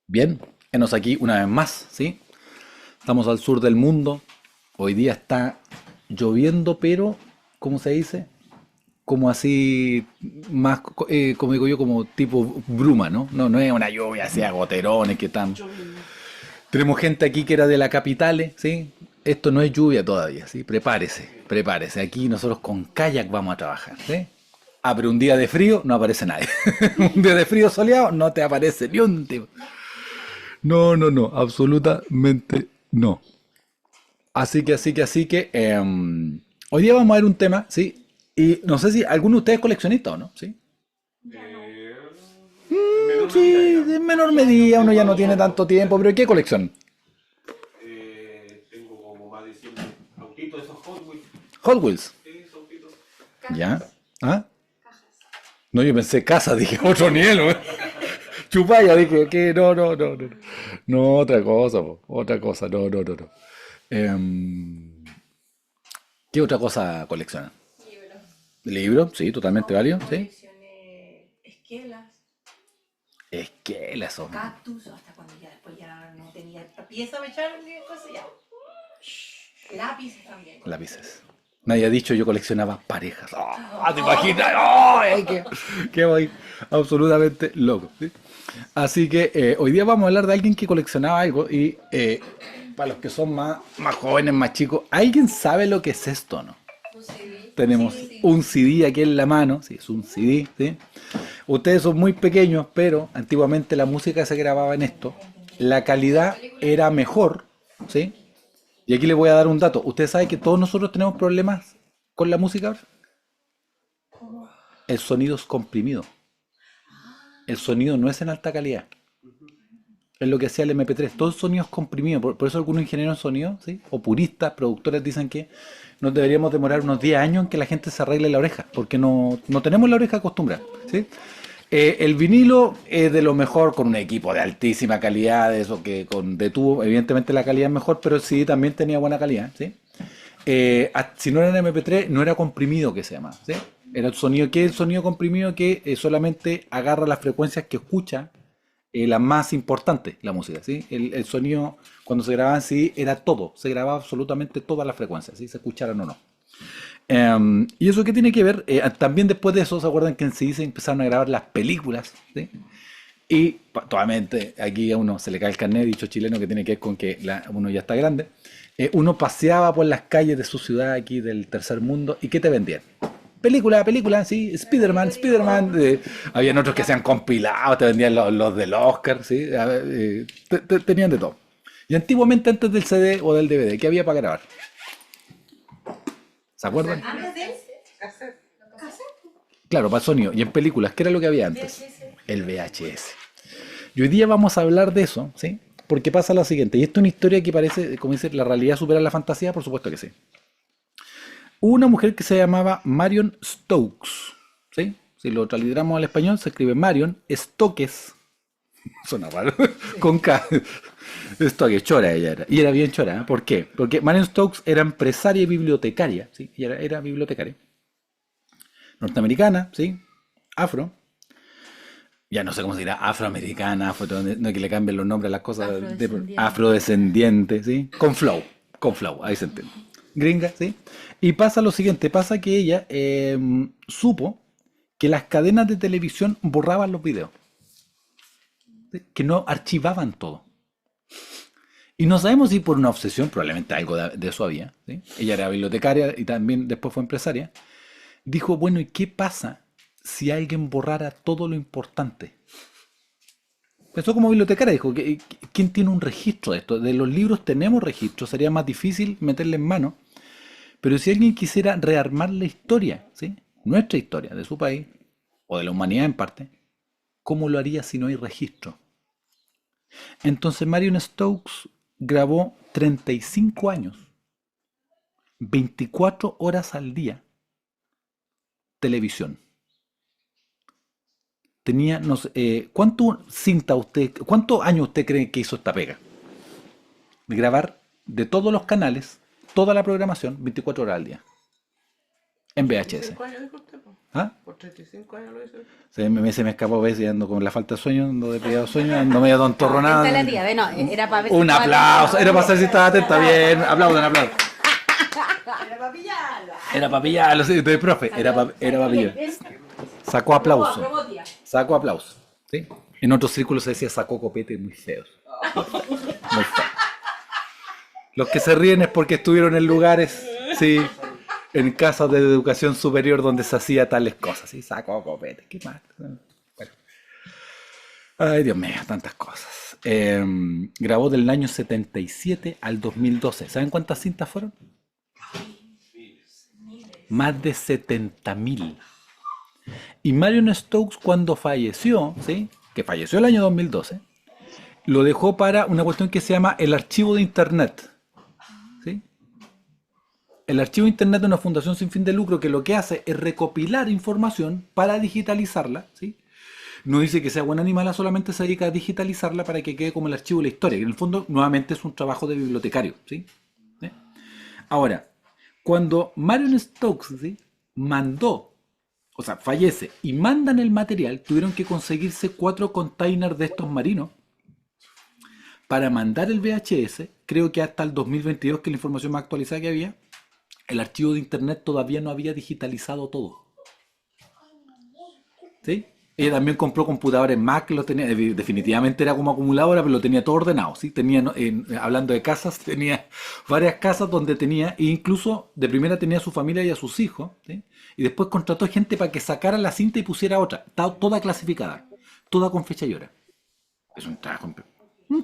Bien, enos aquí una vez más, ¿sí? Estamos al sur del mundo. Hoy día está lloviendo, pero, ¿cómo se dice? Como así, más, como digo yo, como tipo bruma, ¿no? No es una lluvia así a goterones que están. Tenemos gente aquí que era de la capital, ¿sí? Esto no es lluvia todavía, ¿sí? Prepárese, prepárese. Aquí nosotros con kayak vamos a trabajar, ¿sí? Ah, pero un día de frío no aparece nadie. Un día de frío soleado no te aparece ni un tipo. No, absolutamente no. Hoy día vamos a ver un tema, ¿sí? Y no sé si alguno de ustedes es coleccionista o no, ¿sí? Eh, en menor medida, Sí, de digamos. menor medida, uno ya no tiene tanto tiempo, pero ¿qué colección? Tengo como más de 100 autitos, esos Hot Wheels. Hot Wheels, Esos autitos. ¿ya? ¿Ah? No, yo pensé casa, dije otro nivel, ¿no? Chupalla, dije, que no. No, otra cosa, po, otra cosa, no. Em, ¿Qué otra cosa coleccionan? Libros. ¿Libros? Sí, totalmente válido, ¿sí? Coleccioné esquelas, Esquelas son cactus, hasta cuando ya después ya no tenía pieza para echar cosas ya. Lápices también. lápices. Nadie ha dicho yo coleccionaba parejas. ¿Te imaginas? ¡Oh! Que voy absolutamente loco. ¿Sí? Así que hoy día vamos a hablar de alguien que coleccionaba algo y para los que son más jóvenes, más chicos, ¿alguien sabe lo que es esto, no? Un CD. Tenemos un CD aquí en la mano, sí, es un CD, ¿sí? Ustedes son muy pequeños, pero antiguamente la música se grababa en esto. La calidad era mejor, ¿sí? Y aquí les voy a dar un dato. ¿Ustedes saben que todos nosotros tenemos problemas con la música ahora? El sonido es comprimido. El sonido no es en alta calidad. Es lo que hacía el MP3. Todo el sonido es comprimido. Por eso algunos ingenieros de sonido, ¿sí? O puristas, productores dicen que nos deberíamos demorar unos 10 años en que la gente se arregle la oreja. Porque no tenemos la oreja acostumbrada, ¿sí? El vinilo es de lo mejor con un equipo de altísima calidad, de eso que con de tubo, evidentemente la calidad es mejor, pero sí también tenía buena calidad, ¿sí? Si no era en MP3, no era comprimido que se llama, ¿sí? Era el sonido comprimido que solamente agarra las frecuencias que escucha, las más importantes, la música, ¿sí? El sonido, cuando se grababa en CD, era todo, se grababa absolutamente todas las frecuencias, ¿sí? Se escucharan o no. ¿Y eso qué tiene que ver? También después de eso, ¿se acuerdan que en CD se empezaron a grabar las películas? ¿Sí? Y totalmente aquí a uno se le cae el carnet, dicho chileno, que tiene que ver con que uno ya está grande. Uno paseaba por las calles de su ciudad aquí del tercer mundo y ¿qué te vendían? Película, sí, Spider-Man. Habían otros que se han compilado, te vendían los del Oscar, sí, a ver, tenían de todo. Y antiguamente antes del CD o del DVD, ¿qué había para grabar? ¿Se acuerdan? Antes de Cassette. Claro, para el sonido. Y en películas, ¿qué era lo que había antes? VHS. El VHS. Y hoy día vamos a hablar de eso, ¿sí? Porque pasa lo siguiente, y esto es una historia que parece, como dice, la realidad supera la fantasía, por supuesto que sí. Hubo una mujer que se llamaba Marion Stokes, ¿sí? Si lo transliteramos al español, se escribe Marion Stokes, suena raro, con K. Stokes, chora ella era, y era bien chora, ¿eh? ¿Por qué? Porque Marion Stokes era empresaria y bibliotecaria, ¿sí? Ella era bibliotecaria, norteamericana, ¿sí? Afro, ya no sé cómo se dirá, afroamericana, no hay que le cambien los nombres a las cosas, Afrodescendiente. afrodescendiente, ¿sí? Con flow, ahí se entiende. Gringa, ¿sí? Y pasa lo siguiente, pasa que ella supo que las cadenas de televisión borraban los videos, ¿sí? Que no archivaban todo. Y no sabemos si por una obsesión, probablemente algo de eso había, ¿sí? Ella era bibliotecaria y también después fue empresaria. Dijo, bueno, ¿y qué pasa si alguien borrara todo lo importante? Pensó como bibliotecaria, dijo, ¿quién tiene un registro de esto? De los libros tenemos registro, sería más difícil meterle en mano, pero si alguien quisiera rearmar la historia, ¿sí? Nuestra historia, de su país, o de la humanidad en parte, ¿cómo lo haría si no hay registro? Entonces Marion Stokes grabó 35 años, 24 horas al día, televisión. Tenía, no sé, ¿cuántos años usted cree que hizo esta pega? De grabar de todos los canales, toda la programación, 24 horas al día. en VHS. 35 años dijo usted, po. ¿Ah? Por 35 años lo hizo. Se me escapó a veces ando con la falta de sueño, ando de pegado sueño, ando medio tontorronado. Atenta la tía, ve, no, era para ver si Un estaba aplauso, atenta. era para saber si estaba atenta, bien, aplaudan, aplaudan. Era para pillarla. Era para pillarlo, sí, de profe, era para pillar. Sacó aplauso, Aprobó, tía. sacó aplauso, ¿sí? En otros círculos se decía sacó copete, muy feos. Muy feo. Los que se ríen es porque estuvieron en lugares, sí, en casas de educación superior donde se hacía tales cosas, ¿sí? Sacó copete, ¿qué más? Bueno. Ay, Dios mío, tantas cosas. Grabó del año 77 al 2012. ¿Saben cuántas cintas fueron? Más de 70.000. Y Marion Stokes, cuando falleció, ¿sí? Que falleció el año 2012, lo dejó para una cuestión que se llama el archivo de Internet. ¿Sí? El archivo de Internet es una fundación sin fin de lucro que lo que hace es recopilar información para digitalizarla, ¿sí? No dice que sea buen animal, solamente se dedica a digitalizarla para que quede como el archivo de la historia, que en el fondo nuevamente es un trabajo de bibliotecario, ¿sí? ¿Sí? Ahora, cuando Marion Stokes, ¿sí?, fallece y mandan el material, tuvieron que conseguirse 4 containers de estos marinos para mandar el VHS. Creo que hasta el 2022, que es la información más actualizada que había, el archivo de Internet todavía no había digitalizado todo. ¿Sí? Ella también compró computadores Mac, lo tenía, definitivamente era como acumuladora, pero lo tenía todo ordenado, ¿sí? Tenía, hablando de casas, tenía varias casas donde tenía, e incluso de primera tenía a su familia y a sus hijos, ¿sí? Y después contrató gente para que sacara la cinta y pusiera otra, toda clasificada, toda con fecha y hora. Es un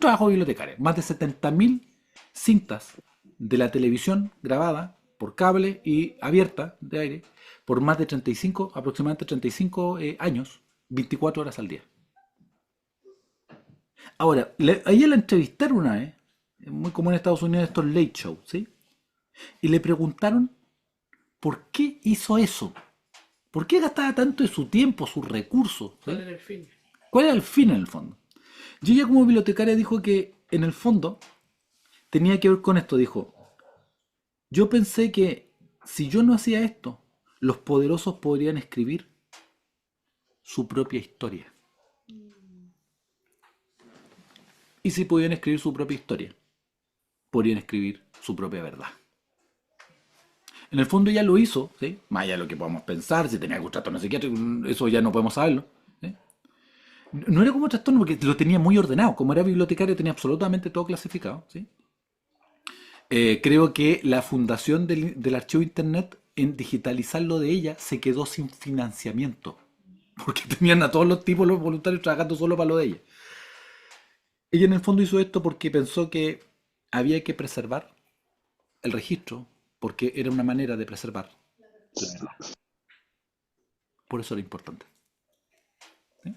trabajo bibliotecario. Más de 70.000 cintas de la televisión grabada por cable y abierta de aire por más de 35, aproximadamente 35 años, 24 horas al día. Ahora, a ella la entrevistaron una vez, es muy común en Estados Unidos estos late shows, ¿sí? Y le preguntaron por qué hizo eso, por qué gastaba tanto de su tiempo, sus recursos, ¿sí? ¿Cuál era el fin? ¿Cuál era el fin en el fondo? Y ella como bibliotecaria dijo que en el fondo tenía que ver con esto, dijo, yo pensé que si yo no hacía esto, los poderosos podrían escribir su propia historia. Y si podían escribir su propia historia, podrían escribir su propia verdad. En el fondo ella lo hizo, ¿sí? Más allá de lo que podamos pensar, si tenía algún trastorno psiquiátrico, eso ya no podemos saberlo, ¿sí? No era como trastorno porque lo tenía muy ordenado. Como era bibliotecario tenía absolutamente todo clasificado, ¿sí? Creo que la fundación del archivo de Internet, en digitalizarlo de ella, se quedó sin financiamiento. Porque tenían a todos los tipos, los voluntarios, trabajando solo para lo de ella. Ella en el fondo hizo esto porque pensó que había que preservar el registro, porque era una manera de preservar la verdad. Por eso era importante. ¿Sí?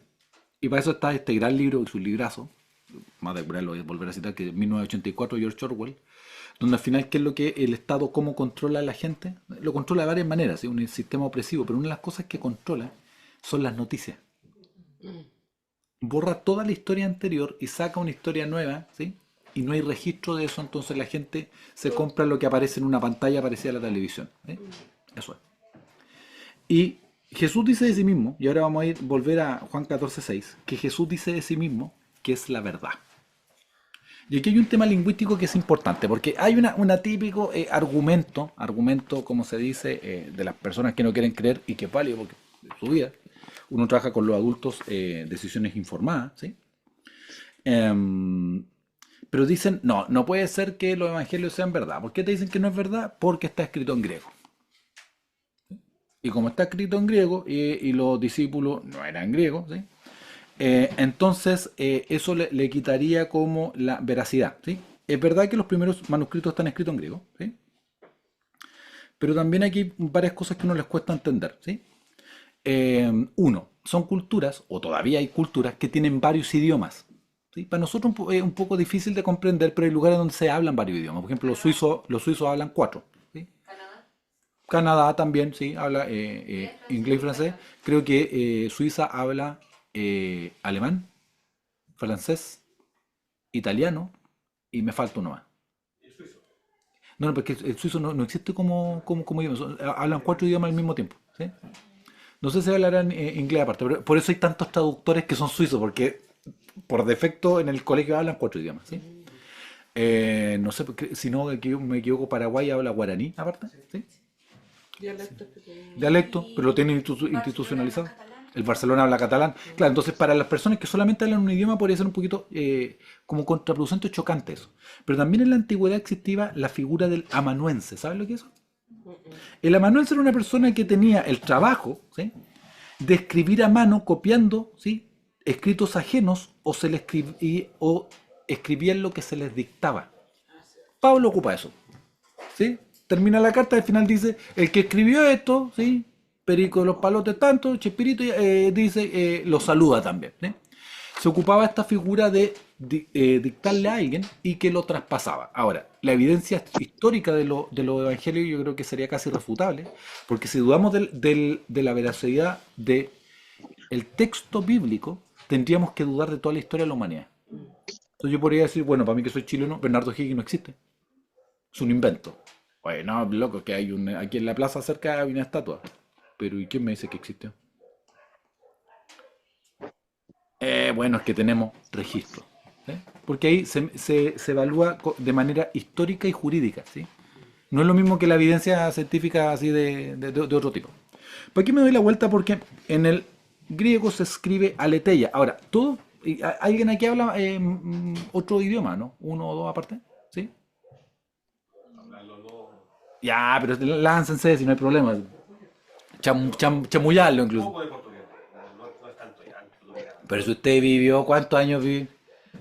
Y para eso está este gran libro y su librazo, más de lo voy a volver a citar, que es 1984, George Orwell, donde al final, ¿qué es lo que el Estado, cómo controla a la gente? Lo controla de varias maneras, ¿sí? Un sistema opresivo, pero una de las cosas que controla son las noticias. Borra toda la historia anterior y saca una historia nueva, ¿sí? Y no hay registro de eso, entonces la gente se compra lo que aparece en una pantalla parecida a la televisión, ¿sí? Eso es. Y Jesús dice de sí mismo, y ahora vamos a volver a Juan 14:6, que Jesús dice de sí mismo que es la verdad. Y aquí hay un tema lingüístico que es importante, porque hay un típico argumento, como se dice, de las personas que no quieren creer y que es válido porque es su vida. Uno trabaja con los adultos, decisiones informadas, ¿sí? Pero dicen, no puede ser que los evangelios sean verdad. ¿Por qué te dicen que no es verdad? Porque está escrito en griego. Y como está escrito en griego y los discípulos no eran griegos, ¿sí? Entonces eso le quitaría como la veracidad, ¿sí? Es verdad que los primeros manuscritos están escritos en griego, ¿sí? Pero también aquí hay varias cosas que no les cuesta entender, ¿sí? Uno, son culturas, o todavía hay culturas, que tienen varios idiomas, ¿sí? Para nosotros es un poco difícil de comprender, pero hay lugares donde se hablan varios idiomas. Por ejemplo, los suizos hablan 4, ¿sí? Canadá también, sí, habla inglés y francés. Creo que Suiza habla alemán, francés, italiano y me falta uno más. No, porque el suizo no existe como idioma, hablan 4 idiomas al mismo tiempo, ¿sí? No sé si hablarán inglés aparte, pero por eso hay tantos traductores que son suizos, porque por defecto en el colegio hablan 4 idiomas, ¿sí? No sé, si no me equivoco, Paraguay habla guaraní aparte, ¿sí? Dialectos que tienen. Dialecto, pero lo tienen institucionalizado. El Barcelona habla catalán. Claro, entonces para las personas que solamente hablan un idioma podría ser un poquito como contraproducente o chocante eso. Pero también en la antigüedad existía la figura del amanuense. ¿Sabes lo que es eso? El amanuense era una persona que tenía el trabajo, ¿sí?, de escribir a mano copiando, ¿sí?, escritos ajenos o escribían lo que se les dictaba. Pablo ocupa eso, ¿sí? Termina la carta y al final dice, el que escribió esto, ¿sí?, Perico de los Palotes tanto, Chespirito, dice, lo saluda también, ¿sí? Se ocupaba esta figura de dictarle a alguien y que lo traspasaba. Ahora, la evidencia histórica de los evangelios yo creo que sería casi irrefutable, porque si dudamos de la veracidad del texto bíblico, tendríamos que dudar de toda la historia de la humanidad. Entonces yo podría decir, bueno, para mí que soy chileno, Bernardo Higgins no existe. Es un invento. Oye, no, loco, que hay aquí en la plaza cerca hay una estatua. Pero ¿y quién me dice que existió? Bueno, es que tenemos registro, ¿sí? Porque ahí se evalúa de manera histórica y jurídica, ¿sí? No es lo mismo que la evidencia científica así de otro tipo. ¿Por qué me doy la vuelta? Porque en el griego se escribe aletheia. Ahora, ¿alguien aquí habla otro idioma, no? ¿Uno o dos aparte? ¿Sí? Hablarlo no. Ya, pero láncense si no hay problema. Chamullarlo Un incluso. poco de portugués. No es tanto ya. Pero si usted vivió, ¿cuántos años vivió?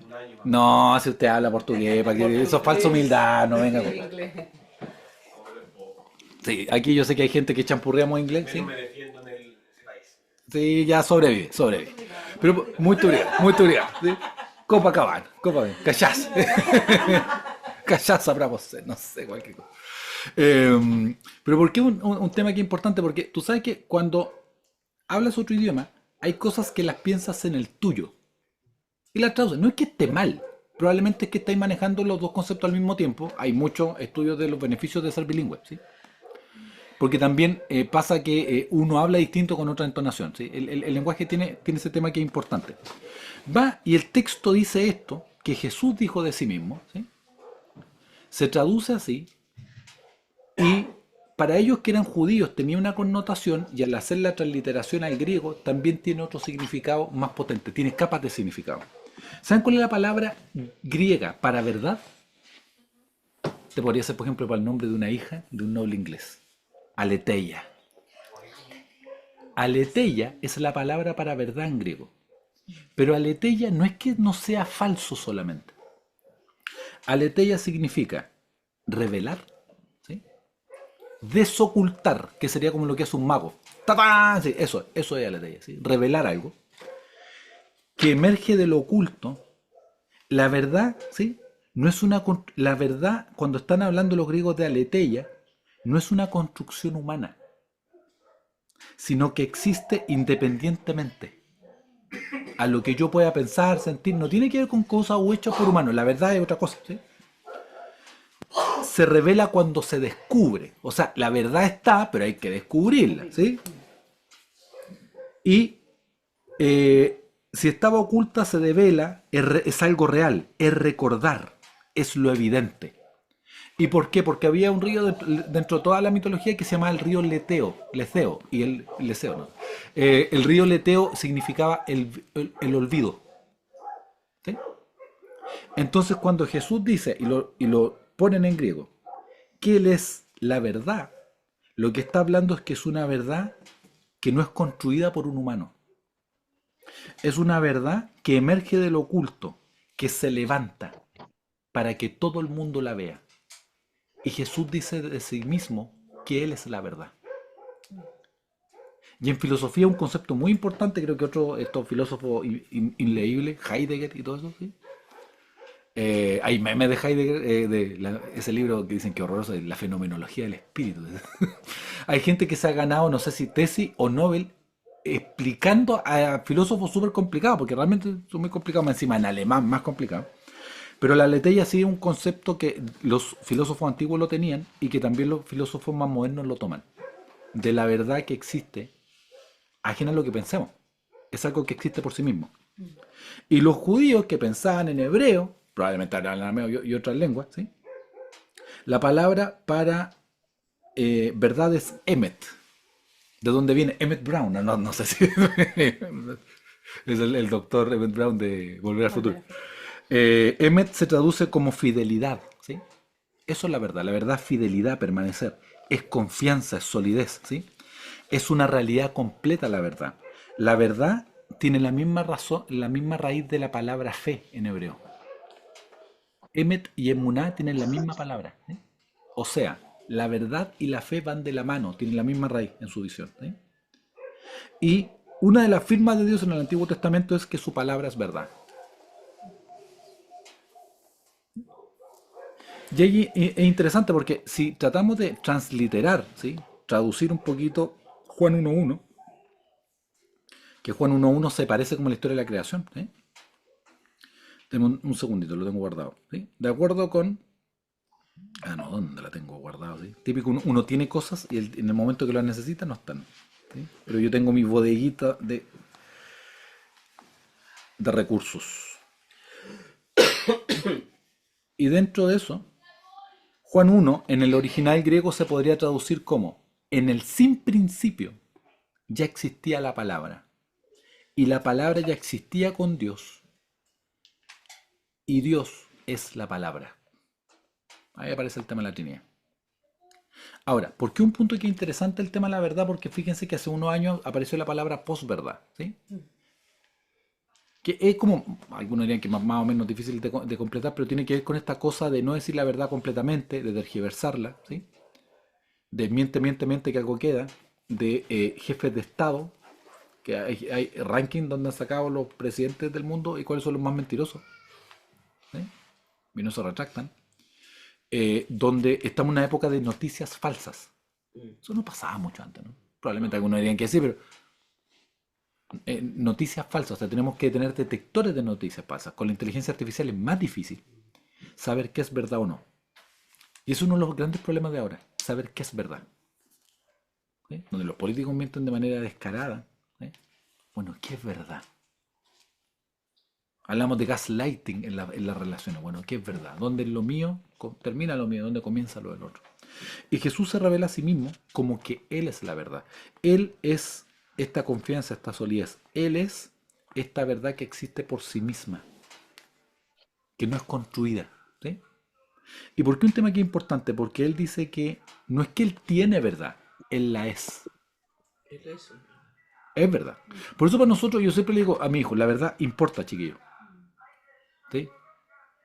Un año más. No, si usted habla portugués, ¿para qué? Eso es falsa humildad, no venga. Inglés. Sí, aquí yo sé que hay gente que champurreamos inglés, ¿sí? Menos me defiendo en ese país. Sí, ya sobrevive. Pero muy turísimo, ¿sí? Copacabana, cachaza. Cachaza, bravo, no sé, cualquier cosa. Pero ¿por qué un tema que es importante? Porque tú sabes que cuando hablas otro idioma, hay cosas que las piensas en el tuyo y las traduces. No es que esté mal, probablemente es que estáis manejando los dos conceptos al mismo tiempo. Hay muchos estudios de los beneficios de ser bilingüe, ¿sí? Porque también pasa que uno habla distinto con otra entonación, ¿sí? El lenguaje tiene ese tema que es importante. Va, y el texto dice esto, que Jesús dijo de sí mismo, ¿sí? Se traduce así, y para ellos que eran judíos tenía una connotación, y al hacer la transliteración al griego también tiene otro significado más potente, tiene capas de significado. ¿Saben cuál es la palabra griega para verdad? Te podría ser, por ejemplo, para el nombre de una hija de un noble inglés. Aletheia. Aletheia es la palabra para verdad en griego. Pero aletheia no es que no sea falso solamente. Aletheia significa revelar, ¿sí?, desocultar, que sería como lo que hace un mago. ¡Tatán! Sí, eso es aletheia, ¿sí? Revelar algo que emerge de lo oculto. La verdad, ¿sí?, no es la verdad, cuando están hablando los griegos de aletheia, no es una construcción humana, sino que existe independientemente a lo que yo pueda pensar, sentir. No tiene que ver con cosas o hechos por humanos. La verdad es otra cosa, ¿sí? Se revela cuando se descubre. O sea, la verdad está, pero hay que descubrirla, ¿sí? Y si estaba oculta, se devela, es algo real, es recordar, es lo evidente. ¿Y por qué? Porque había un río dentro de toda la mitología que se llamaba el río Leceo, y el Leceo, ¿no? El río Leteo significaba el olvido, ¿sí? Entonces cuando Jesús dice, y lo ponen en griego, que Él es la verdad, lo que está hablando es que es una verdad que no es construida por un humano. Es una verdad que emerge de lo oculto, que se levanta para que todo el mundo la vea. Y Jesús dice de sí mismo que Él es la verdad. Y en filosofía un concepto muy importante, creo que estos filósofos inleíbles, Heidegger y todo eso, ¿sí? Hay memes de Heidegger, ese libro que dicen que horroroso, la fenomenología del espíritu. Hay gente que se ha ganado, no sé si tesis o Nobel, explicando a filósofos súper complicados, porque realmente son muy complicados, más encima en alemán más complicado. Pero la aletheia sí es un concepto que los filósofos antiguos lo tenían y que también los filósofos más modernos lo toman. De la verdad que existe, ajena a lo que pensemos. Es algo que existe por sí mismo. Y los judíos que pensaban en hebreo, probablemente hablaban arameo y otras lenguas, ¿sí? La palabra para verdad es emet. ¿De dónde viene Emmett Brown? No sé si es el doctor Emmett Brown de Volver al Futuro. Emmet se traduce como fidelidad, ¿sí? Eso es la verdad es fidelidad, permanecer, es confianza, es solidez, ¿sí? Es una realidad completa la verdad tiene la misma razón, la misma raíz de la palabra fe en hebreo. Emet y emuná tienen la misma palabra, ¿sí? O sea, la verdad y la fe van de la mano, tienen la misma raíz en su visión, ¿sí? Y una de las firmas de Dios en el Antiguo Testamento es que su palabra es verdad. Y ahí es interesante porque si tratamos de transliterar, ¿sí? Traducir un poquito Juan 1.1, que Juan 1.1 se parece como la historia de la creación, ¿sí? Tengo un segundito, lo tengo guardado, ¿sí? De acuerdo con... Ah, no, ¿dónde la tengo guardado? ¿Sí? Típico, uno tiene cosas y en el momento que las necesita no están, ¿sí? Pero yo tengo mi bodeguita de recursos. Y dentro de eso, Juan 1, en el original griego se podría traducir como, en el sin principio ya existía la palabra, y la palabra ya existía con Dios, y Dios es la palabra. Ahí aparece el tema de la Trinidad. Ahora, ¿por qué un punto que es interesante el tema de la verdad? Porque fíjense que hace unos años apareció la palabra posverdad, ¿sí? Que es como, algunos dirían que más o menos difícil de completar, pero tiene que ver con esta cosa de no decir la verdad completamente, de tergiversarla, ¿sí? De miente que algo queda, de jefes de Estado, que hay ranking donde han sacado los presidentes del mundo y cuáles son los más mentirosos, ¿sí? Y no se retractan, donde estamos en una época de noticias falsas. Eso no pasaba mucho antes, ¿no? Probablemente algunos dirían que sí, pero noticias falsas, o sea, tenemos que tener detectores de noticias falsas. Con la inteligencia artificial es más difícil saber qué es verdad o no. Y es uno de los grandes problemas de ahora, saber qué es verdad. ¿Sí? Donde los políticos mienten de manera descarada. ¿Sí? Bueno, ¿qué es verdad? Hablamos de gaslighting en las relaciones. Bueno, ¿qué es verdad? ¿Dónde lo mío termina lo mío? ¿Dónde comienza lo del otro? Y Jesús se revela a sí mismo como que Él es la verdad. Él es esta confianza, esta solidez. Él es esta verdad que existe por sí misma, que no es construida. ¿Sí? ¿Y por qué un tema que es importante? Porque Él dice que no es que Él tiene verdad, Él la es. Él es. Es verdad. Por eso para nosotros, yo siempre le digo a mi hijo, la verdad importa, chiquillo. ¿Sí?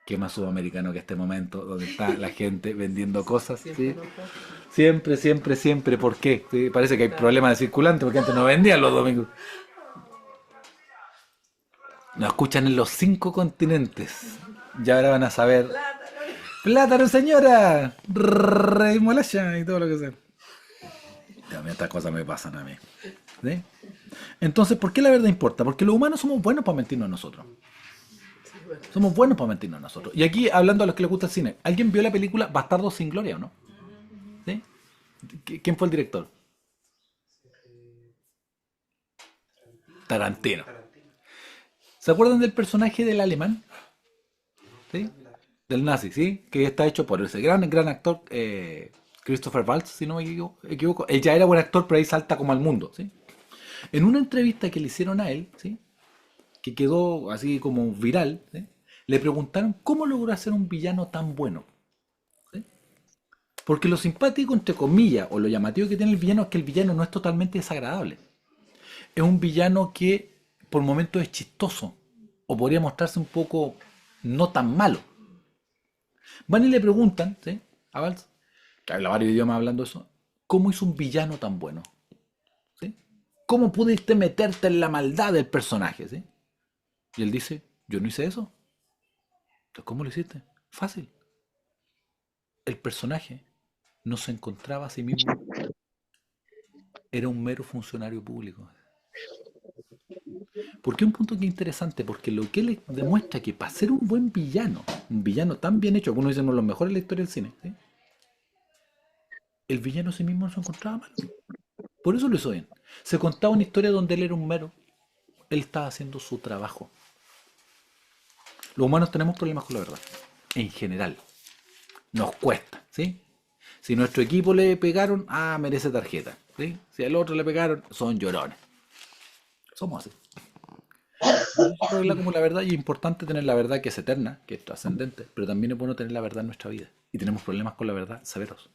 ¿Qué más sudamericano que este momento donde está la gente vendiendo cosas? Siempre ¿Sí? nos pasa. Siempre, siempre, siempre. ¿Por qué? ¿Sí? Parece que hay problemas de circulante porque antes no vendían los domingos. Nos escuchan en los 5 continentes. Ya ahora van a saber. ¡Plátano, señora! Remolacha y todo lo que sea. A mí estas cosas me pasan a mí. ¿Sí? Entonces, ¿por qué la verdad importa? Porque los humanos somos buenos para mentirnos a nosotros. Sí, bueno. Somos buenos para mentirnos a nosotros. Y aquí, hablando a los que les gusta el cine, ¿alguien vio la película Bastardos sin Gloria o no? ¿Sí? ¿Quién fue el director? Tarantino. ¿Se acuerdan del personaje del alemán? ¿Sí? Del nazi, ¿sí? Que está hecho por ese gran actor Christopher Waltz, si no me equivoco. Él ya era buen actor, pero ahí salta como al mundo, ¿sí? En una entrevista que le hicieron a él, ¿sí? Que quedó así como viral, ¿sí? Le preguntaron cómo logró hacer un villano tan bueno. ¿Sí? Porque lo simpático, entre comillas, o lo llamativo que tiene el villano es que el villano no es totalmente desagradable. Es un villano que por momentos es chistoso, o podría mostrarse un poco no tan malo. Van y le preguntan, ¿sí? A Valls, que habla varios idiomas hablando eso, ¿cómo hizo un villano tan bueno? ¿Sí? ¿Cómo pudiste meterte en la maldad del personaje? ¿Sí? Y él dice, yo no hice eso. Entonces, ¿cómo lo hiciste? Fácil. El personaje no se encontraba a sí mismo. Era un mero funcionario público. ¿Por qué un punto que es interesante? Porque lo que le demuestra que para ser un villano tan bien hecho, algunos dicen uno de los mejores en la historia del cine, ¿sí? El villano en sí mismo no se encontraba mal. Por eso lo hizo bien. Se contaba una historia donde él era un mero. Él estaba haciendo su trabajo. Los humanos tenemos problemas con la verdad. En general. Nos cuesta, ¿sí? Si nuestro equipo le pegaron, merece tarjeta, ¿sí? Si al otro le pegaron, son llorones. Somos así. Eso revela como la verdad y es importante tener la verdad que es eterna, que es trascendente, pero también es bueno tener la verdad en nuestra vida. Y tenemos problemas con la verdad severos.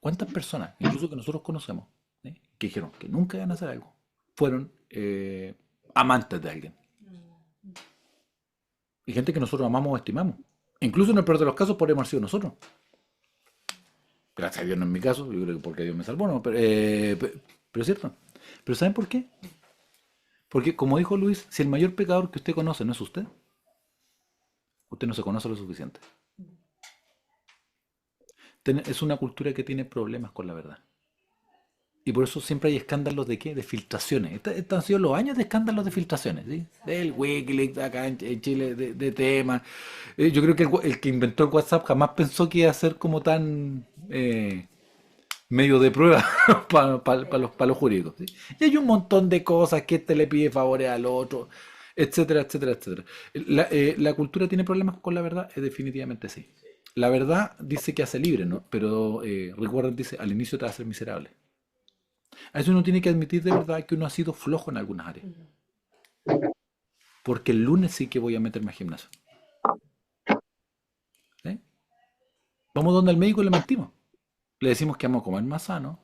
¿Cuántas personas, incluso que nosotros conocemos, ¿sí? que dijeron que nunca iban a hacer algo, fueron amantes de alguien? Y gente que nosotros amamos o estimamos. Incluso en el peor de los casos podríamos haber sido nosotros. Gracias a Dios no es mi caso, yo creo que porque Dios me salvó, no, pero es cierto. ¿Pero saben por qué? Porque, como dijo Luis, si el mayor pecador que usted conoce no es usted, usted no se conoce lo suficiente. Es una cultura que tiene problemas con la verdad. Y por eso siempre hay escándalos de ¿qué? De filtraciones. Estos han sido los años de escándalos de filtraciones, ¿sí? Del Wikileaks acá en Chile, de temas. Yo creo que el que inventó el WhatsApp jamás pensó que iba a ser como tan medio de prueba para los jurídicos, ¿sí? Y hay un montón de cosas que este le pide favores al otro, etcétera, etcétera, etcétera. La cultura tiene problemas con la verdad, definitivamente sí. La verdad dice que hace libre, ¿no? Pero recuerda, dice, al inicio te va a hacer miserable. A eso uno tiene que admitir de verdad que uno ha sido flojo en algunas áreas. Porque el lunes sí que voy a meterme al gimnasio. ¿Sí? Vamos donde el médico y le mentimos. Le decimos que vamos a comer más sano,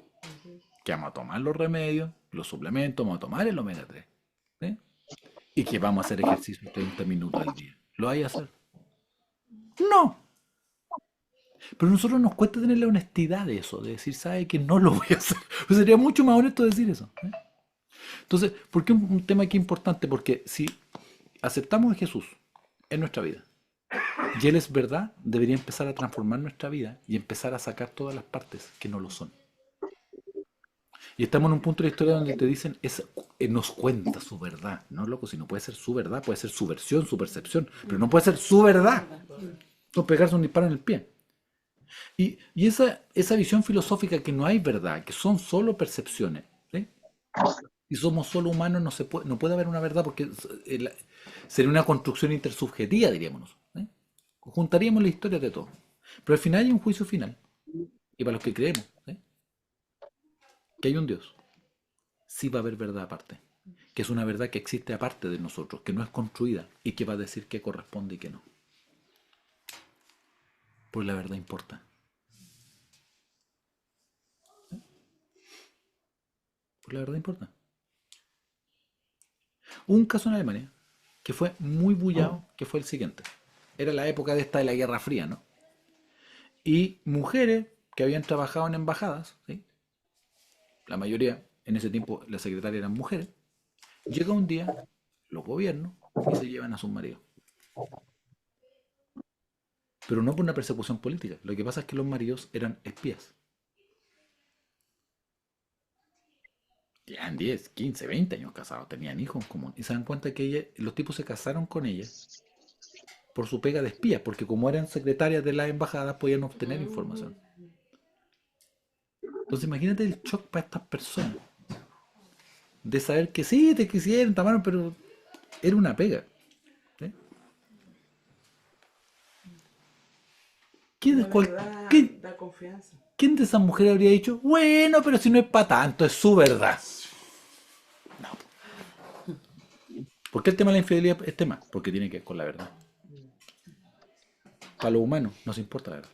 que vamos a tomar los remedios, los suplementos, vamos a tomar el omega 3. ¿Sí? Y que vamos a hacer ejercicio 30 minutos al día. ¿Lo hay a hacer? No. Pero a nosotros nos cuesta tener la honestidad de eso, de decir, ¿sabe que no lo voy a hacer? Pues sería mucho más honesto decir eso. ¿Eh? Entonces, ¿por qué un tema aquí importante? Porque si aceptamos a Jesús en nuestra vida y Él es verdad, debería empezar a transformar nuestra vida y empezar a sacar todas las partes que no lo son. Y estamos en un punto de la historia donde te dicen, nos cuenta su verdad. No, loco, si no puede ser su verdad, puede ser su versión, su percepción, pero no puede ser su verdad. No pegarse un disparo en el pie. Y esa visión filosófica que no hay verdad, que son solo percepciones, ¿sí? Y somos solo humanos, no puede haber una verdad porque sería una construcción intersubjetiva, diríamos. ¿Sí? Juntaríamos la historia de todo. Pero al final hay un juicio final. Y para los que creemos, ¿sí? que hay un Dios, sí va a haber verdad aparte. Que es una verdad que existe aparte de nosotros, que no es construida y que va a decir qué corresponde y qué no. Pues la verdad importa. Pues la verdad importa. Hubo un caso en Alemania que fue muy bullado, que fue el siguiente. Era la época de la Guerra Fría, ¿no? Y mujeres que habían trabajado en embajadas, ¿sí? La mayoría, en ese tiempo, las secretarias eran mujeres. Llega un día, los gobiernos, y se llevan a sus maridos. Pero no por una persecución política. Lo que pasa es que los maridos eran espías. Llevan 10, 15, 20 años casados, tenían hijos en común. Y se dan cuenta que los tipos se casaron con ella por su pega de espías, porque como eran secretarias de las embajadas podían obtener información. Entonces imagínate el shock para estas personas. De saber que sí, te quisieron, te amaron, pero era una pega. ¿Sí? ¿Quién, La verdad ¿quién, da confianza. quién de esas mujeres habría dicho, bueno, pero si no es para tanto, es su verdad? No. ¿Por qué el tema de la infidelidad es tema? Porque tiene que ver con la verdad. Para los humanos nos importa la verdad.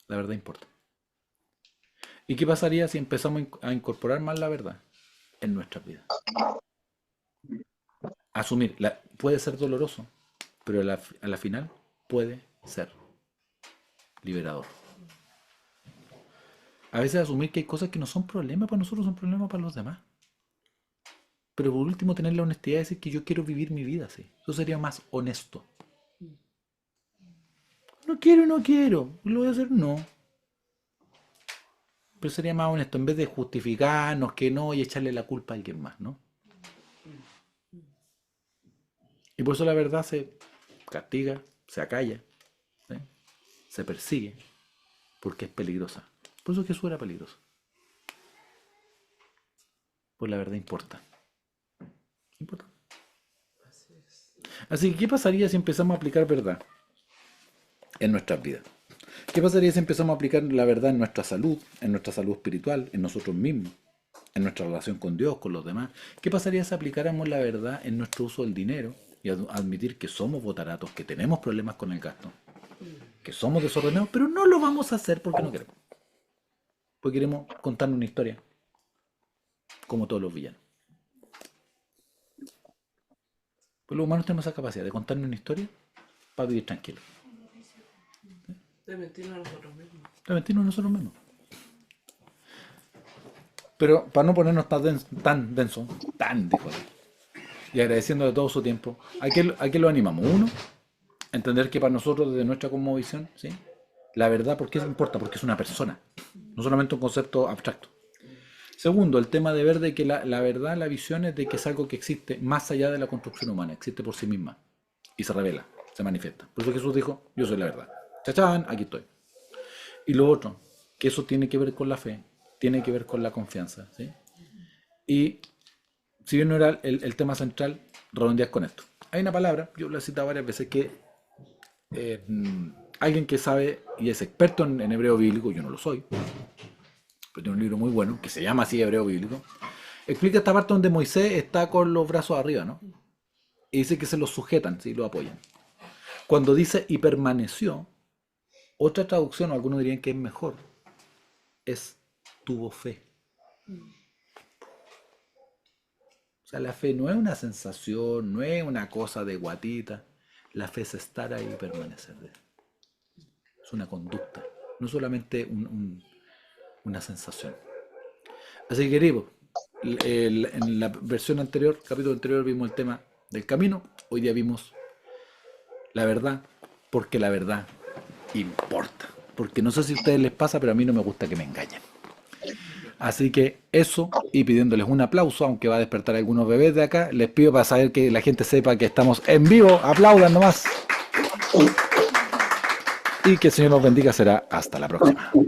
La verdad importa. ¿Y qué pasaría si empezamos a incorporar más la verdad en nuestras vidas? Asumir, puede ser doloroso, pero a la final puede ser liberador. A veces asumir que hay cosas que no son problemas para nosotros, son problemas para los demás. Pero por último tener la honestidad de decir que yo quiero vivir mi vida así. Eso sería más honesto. No quiero, no quiero. ¿Lo voy a hacer? No. Pero sería más honesto, en vez de justificarnos que no y echarle la culpa a alguien más, ¿no? Y por eso la verdad se castiga, se acalla, ¿sí? Se persigue, porque es peligrosa. Por eso Jesús era peligroso. Pues la verdad importa. Importa. Así es. Así que, ¿qué pasaría si empezamos a aplicar verdad en nuestras vidas? ¿Qué pasaría si empezamos a aplicar la verdad en nuestra salud espiritual, en nosotros mismos, en nuestra relación con Dios, con los demás? ¿Qué pasaría si aplicáramos la verdad en nuestro uso del dinero y admitir que somos botaratos, que tenemos problemas con el gasto, que somos desordenados, pero no lo vamos a hacer porque no queremos? Porque queremos contarnos una historia, como todos los villanos. Pues los humanos tenemos esa capacidad de contarnos una historia para vivir tranquilos. De mentirnos a nosotros mismos. De mentirnos a nosotros mismos. Pero para no ponernos tan denso, dijo él, y agradeciendo de todo su tiempo, ¿a qué lo animamos? Uno, entender que para nosotros, desde nuestra cosmovisión, ¿sí? La verdad, ¿por qué importa? Porque es una persona, no solamente un concepto abstracto. Segundo, el tema de ver de que la verdad, la visión es de que es algo que existe más allá de la construcción humana, existe por sí misma y se revela, se manifiesta. Por eso Jesús dijo, yo soy la verdad. ¡Chachán! Aquí estoy. Y lo otro, que eso tiene que ver con la fe, tiene que ver con la confianza, ¿sí? Y si bien no era el tema central, redondeas con esto. Hay una palabra, yo la he citado varias veces, que alguien que sabe y es experto en hebreo bíblico, yo no lo soy, pero tiene un libro muy bueno, que se llama así Hebreo Bíblico, explica esta parte donde Moisés está con los brazos arriba, ¿no? Y dice que se los sujetan, ¿sí? Lo apoyan. Cuando dice y permaneció, otra traducción, o algunos dirían que es mejor, es tuvo fe. O sea, la fe no es una sensación, no es una cosa de guatita. La fe es estar ahí y permanecer. Es una conducta, no solamente una sensación. Así que, queridos, en la versión anterior, capítulo anterior, vimos el tema del camino. Hoy día vimos la verdad, porque la verdad importa. Porque no sé si a ustedes les pasa, pero a mí no me gusta que me engañen. Así que eso, y pidiéndoles un aplauso, aunque va a despertar a algunos bebés de acá, les pido para saber que la gente sepa que estamos en vivo. Aplaudan nomás. Y que el Señor nos bendiga. Será hasta la próxima.